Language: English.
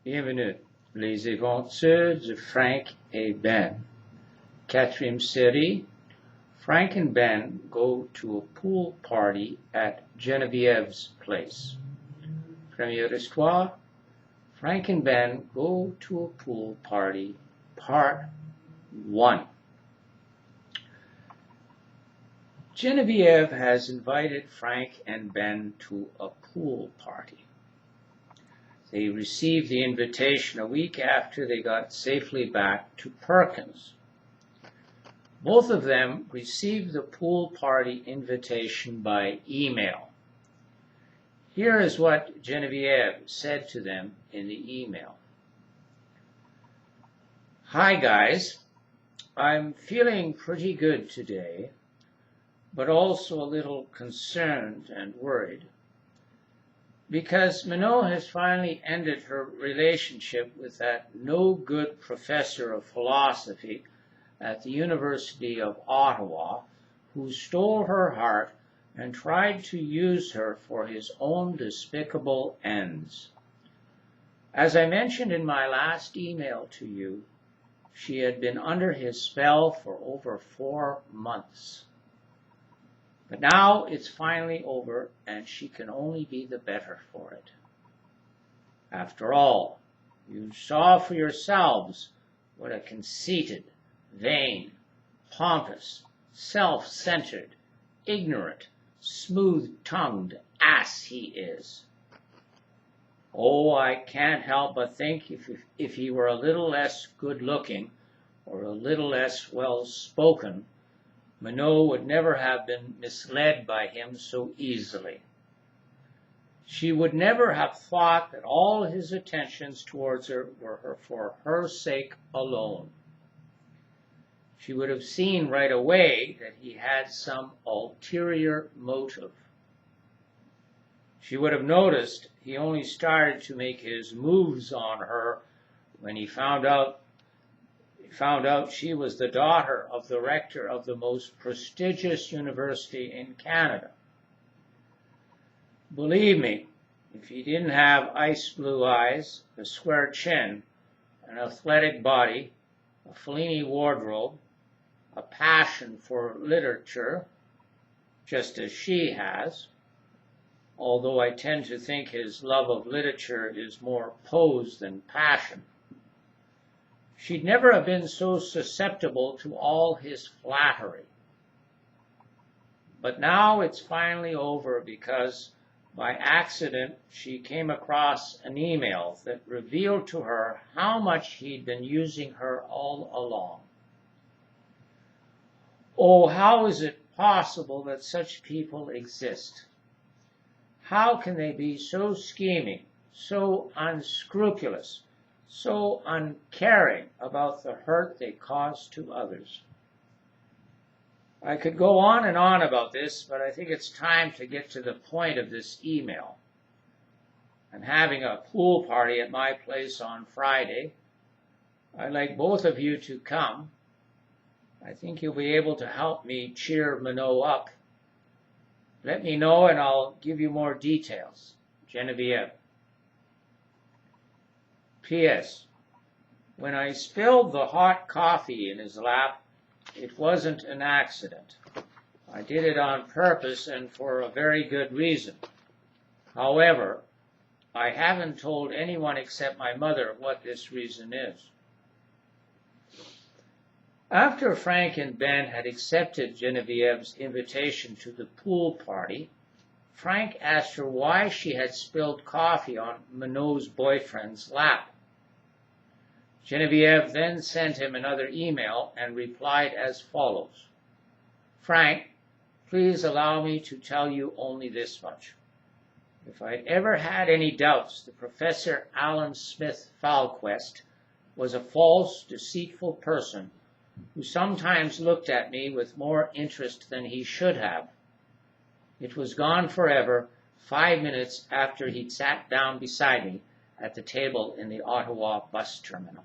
Bienvenue, les aventures de Frank et Ben. Quatrième série, Frank and Ben go to a pool party at Genevieve's place. Première histoire, Frank and Ben go to a pool party, part 1. Genevieve has invited Frank and Ben to a pool party. They received the invitation a week after they got safely back to Perkins. Both of them received the pool party invitation by email. Here is what Genevieve said to them in the email. Hi guys, I'm feeling pretty good today, but also a little concerned and worried, because Minot has finally ended her relationship with that no-good professor of philosophy at the University of Ottawa, who stole her heart and tried to use her for his own despicable ends. As I mentioned in my last email to you, she had been under his spell for over 4 months. But now it's finally over, and she can only be the better for it. After all, you saw for yourselves what a conceited, vain, pompous, self-centered, ignorant, smooth-tongued ass he is. Oh, I can't help but think if he were a little less good-looking or a little less well-spoken, Minot would never have been misled by him so easily. She would never have thought that all his attentions towards her were for her sake alone. She would have seen right away that he had some ulterior motive. She would have noticed he only started to make his moves on her when he found out she was the daughter of the rector of the most prestigious university in Canada. Believe me, if he didn't have ice blue eyes, a square chin, an athletic body, a Fellini wardrobe, a passion for literature, just as she has, although I tend to think his love of literature is more pose than passion, she'd never have been so susceptible to all his flattery. But now it's finally over because, by accident, she came across an email that revealed to her how much he'd been using her all along. Oh, how is it possible that such people exist? How can they be so scheming, so unscrupulous, so uncaring about the hurt they cause to others? I could go on and on about this, but I think it's time to get to the point of this email. I'm having a pool party at my place on Friday. I'd like both of you to come. I think you'll be able to help me cheer Minot up. Let me know and I'll give you more details. Genevieve. P.S. When I spilled the hot coffee in his lap, it wasn't an accident. I did it on purpose and for a very good reason. However, I haven't told anyone except my mother what this reason is. After Frank and Ben had accepted Genevieve's invitation to the pool party, Frank asked her why she had spilled coffee on Minot's boyfriend's lap. Genevieve then sent him another email and replied as follows. Frank, please allow me to tell you only this much. If I'd ever had any doubts that Professor Alan Smith Falquest was a false, deceitful person who sometimes looked at me with more interest than he should have, it was gone forever 5 minutes after he'd sat down beside me at the table in the Ottawa bus terminal.